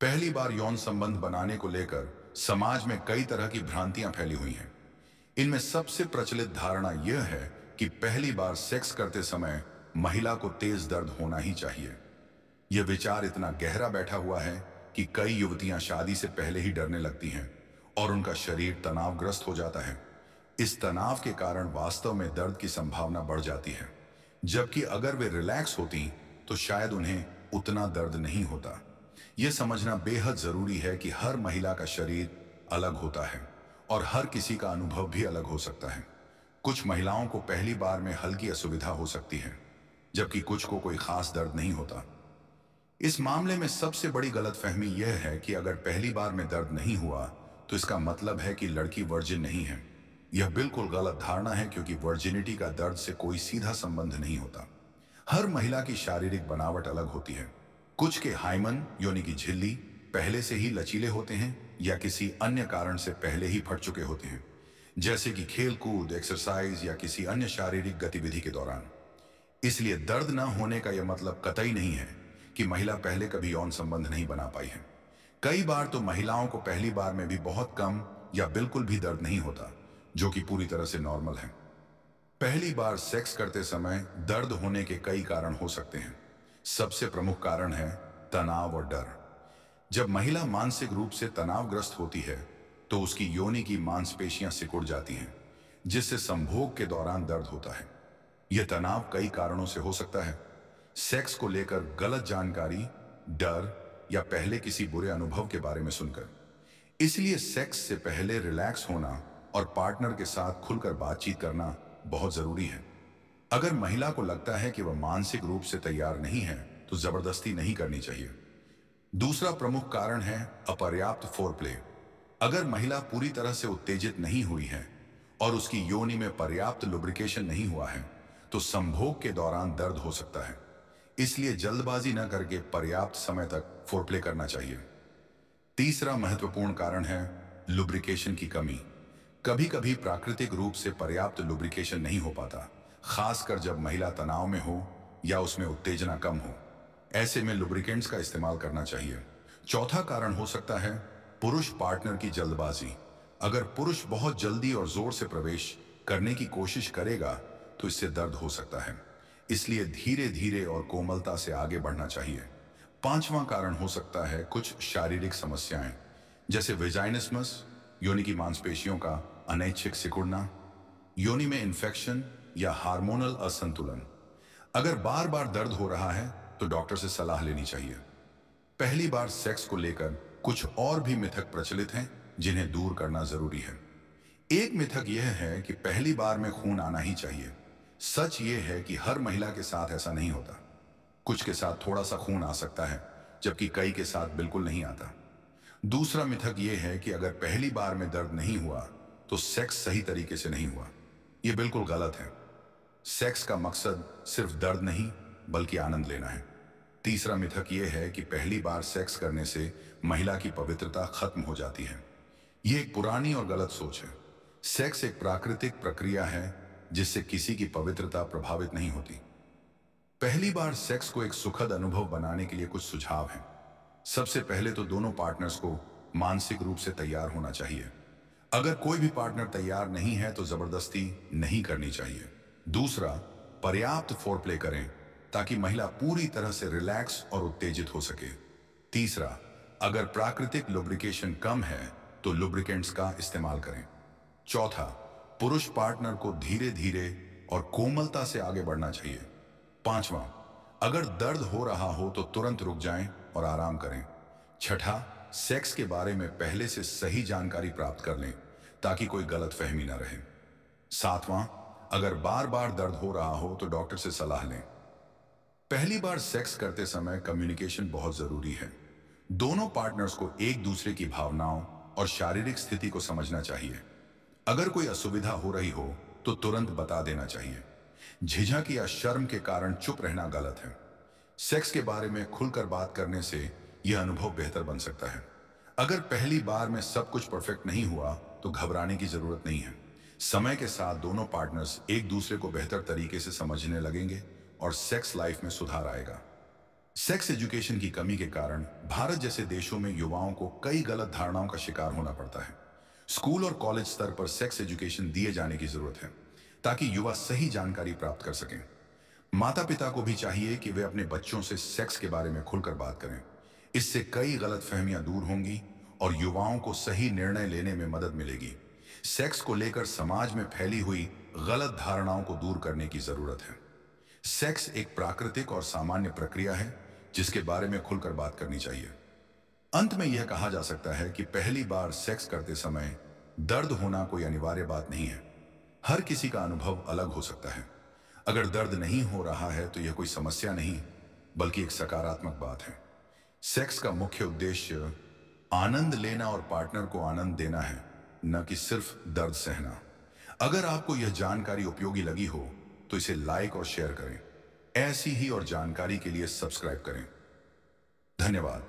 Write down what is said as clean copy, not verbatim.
पहली बार यौन संबंध बनाने को लेकर समाज में कई तरह की भ्रांतियां फैली हुई हैं। इनमें सबसे प्रचलित धारणा यह है कि पहली बार सेक्स करते समय महिला को तेज दर्द होना ही चाहिए। यह विचार इतना गहरा बैठा हुआ है कि कई युवतियां शादी से पहले ही डरने लगती हैं और उनका शरीर तनावग्रस्त हो जाता है। इस तनाव के कारण वास्तव में दर्द की संभावना बढ़ जाती है, जबकि अगर वे रिलैक्स होती तो शायद उन्हें उतना दर्द नहीं होता। यह समझना बेहद जरूरी है कि हर महिला का शरीर अलग होता है और हर किसी का अनुभव भी अलग हो सकता है। कुछ महिलाओं को पहली बार में हल्की असुविधा हो सकती है, जबकि कुछ को कोई खास दर्द नहीं होता। इस मामले में सबसे बड़ी गलतफहमी यह है कि अगर पहली बार में दर्द नहीं हुआ तो इसका मतलब है कि लड़की वर्जिन नहीं है। यह बिल्कुल गलत धारणा है, क्योंकि वर्जिनिटी का दर्द से कोई सीधा संबंध नहीं होता। हर महिला की शारीरिक बनावट अलग होती है। कुछ के हाइमन यानी कि झिल्ली पहले से ही लचीले होते हैं या किसी अन्य कारण से पहले ही फट चुके होते हैं, जैसे कि खेल कूद, एक्सरसाइज या किसी अन्य शारीरिक गतिविधि के दौरान। इसलिए दर्द न होने का यह मतलब कतई नहीं है कि महिला पहले कभी यौन संबंध नहीं बना पाई है। कई बार तो महिलाओं को पहली बार में भी बहुत कम या बिल्कुल भी दर्द नहीं होता, जो कि पूरी तरह से नॉर्मल है। पहली बार सेक्स करते समय दर्द होने के कई कारण हो सकते हैं। सबसे प्रमुख कारण है तनाव और डर। जब महिला मानसिक रूप से तनावग्रस्त होती है तो उसकी योनि की मांसपेशियां सिकुड़ जाती हैं, जिससे संभोग के दौरान दर्द होता है। यह तनाव कई कारणों से हो सकता है। सेक्स को लेकर गलत जानकारी, डर या पहले किसी बुरे अनुभव के बारे में सुनकर। इसलिए सेक्स से पहले रिलैक्स होना और पार्टनर के साथ खुलकर बातचीत करना बहुत जरूरी है। अगर महिला को लगता है कि वह मानसिक रूप से तैयार नहीं है तो जबरदस्ती नहीं करनी चाहिए। दूसरा प्रमुख कारण है अपर्याप्त फोरप्ले। अगर महिला पूरी तरह से उत्तेजित नहीं हुई है और उसकी योनि में पर्याप्त लुब्रिकेशन नहीं हुआ है तो संभोग के दौरान दर्द हो सकता है। इसलिए जल्दबाजी न करके पर्याप्त समय तक फोरप्ले करना चाहिए। तीसरा महत्वपूर्ण कारण है लुब्रिकेशन की कमी। कभी कभी प्राकृतिक रूप से पर्याप्त लुब्रिकेशन नहीं हो पाता, खासकर जब महिला तनाव में हो या उसमें उत्तेजना कम हो। ऐसे में लुब्रिकेंट्स का इस्तेमाल करना चाहिए। चौथा कारण हो सकता है पुरुष पार्टनर की जल्दबाजी। अगर पुरुष बहुत जल्दी और जोर से प्रवेश करने की कोशिश करेगा तो इससे दर्द हो सकता है। इसलिए धीरे धीरे और कोमलता से आगे बढ़ना चाहिए। पांचवां कारण हो सकता है कुछ शारीरिक समस्याएं, जैसे वेजाइनिस्मस, योनि की मांसपेशियों का अनैच्छिक सिकुड़ना, योनि में इन्फेक्शन या हार्मोनल असंतुलन। अगर बार बार दर्द हो रहा है तो डॉक्टर से सलाह लेनी चाहिए। पहली बार सेक्स को लेकर कुछ और भी मिथक प्रचलित हैं जिन्हें दूर करना जरूरी है। एक मिथक यह है कि पहली बार में खून आना ही चाहिए। सच यह है कि हर महिला के साथ ऐसा नहीं होता। कुछ के साथ थोड़ा सा खून आ सकता है, जबकि कई के साथ बिल्कुल नहीं आता। दूसरा मिथक यह है कि अगर पहली बार में दर्द नहीं हुआ तो सेक्स सही तरीके से नहीं हुआ। यह बिल्कुल गलत है। सेक्स का मकसद सिर्फ दर्द नहीं बल्कि आनंद लेना है। तीसरा मिथक यह है कि पहली बार सेक्स करने से महिला की पवित्रता खत्म हो जाती है। यह एक पुरानी और गलत सोच है। सेक्स एक प्राकृतिक प्रक्रिया है जिससे किसी की पवित्रता प्रभावित नहीं होती। पहली बार सेक्स को एक सुखद अनुभव बनाने के लिए कुछ सुझाव हैं। सबसे पहले तो दोनों पार्टनर्स को मानसिक रूप से तैयार होना चाहिए। अगर कोई भी पार्टनर तैयार नहीं है तो जबरदस्ती नहीं करनी चाहिए। दूसरा, पर्याप्त फोरप्ले करें ताकि महिला पूरी तरह से रिलैक्स और उत्तेजित हो सके। तीसरा, अगर प्राकृतिक लुब्रिकेशन कम है तो लुब्रिकेंट्स का इस्तेमाल करें। चौथा, पुरुष पार्टनर को धीरे धीरे और कोमलता से आगे बढ़ना चाहिए। पांचवा, अगर दर्द हो रहा हो तो तुरंत रुक जाएं और आराम करें। छठा, सेक्स के बारे में पहले से सही जानकारी प्राप्त कर लें ताकि कोई गलतफहमी न रहे। सातवां, अगर बार बार दर्द हो रहा हो तो डॉक्टर से सलाह लें। पहली बार सेक्स करते समय कम्युनिकेशन बहुत जरूरी है। दोनों पार्टनर्स को एक दूसरे की भावनाओं और शारीरिक स्थिति को समझना चाहिए। अगर कोई असुविधा हो रही हो तो तुरंत बता देना चाहिए। झिझक या शर्म के कारण चुप रहना गलत है। सेक्स के बारे में खुलकर बात करने से यह अनुभव बेहतर बन सकता है। अगर पहली बार में सब कुछ परफेक्ट नहीं हुआ तो घबराने की जरूरत नहीं है। समय के साथ दोनों पार्टनर्स एक दूसरे को बेहतर तरीके से समझने लगेंगे और सेक्स लाइफ में सुधार आएगा। सेक्स एजुकेशन की कमी के कारण भारत जैसे देशों में युवाओं को कई गलत धारणाओं का शिकार होना पड़ता है। स्कूल और कॉलेज स्तर पर सेक्स एजुकेशन दिए जाने की जरूरत है ताकि युवा सही जानकारी प्राप्त कर सकें। माता पिता को भी चाहिए कि वे अपने बच्चों से सेक्स के बारे में खुलकर बात करें। इससे कई गलतफहमियां दूर होंगी और युवाओं को सही निर्णय लेने में मदद मिलेगी। सेक्स को लेकर समाज में फैली हुई गलत धारणाओं को दूर करने की जरूरत है। सेक्स एक प्राकृतिक और सामान्य प्रक्रिया है जिसके बारे में खुलकर बात करनी चाहिए। अंत में यह कहा जा सकता है कि पहली बार सेक्स करते समय दर्द होना कोई अनिवार्य बात नहीं है। हर किसी का अनुभव अलग हो सकता है। अगर दर्द नहीं हो रहा है तो यह कोई समस्या नहीं बल्कि एक सकारात्मक बात है। सेक्स का मुख्य उद्देश्य आनंद लेना और पार्टनर को आनंद देना है, न कि सिर्फ दर्द सहना। अगर आपको यह जानकारी उपयोगी लगी हो तो इसे लाइक और शेयर करें। ऐसी ही और जानकारी के लिए सब्सक्राइब करें। धन्यवाद।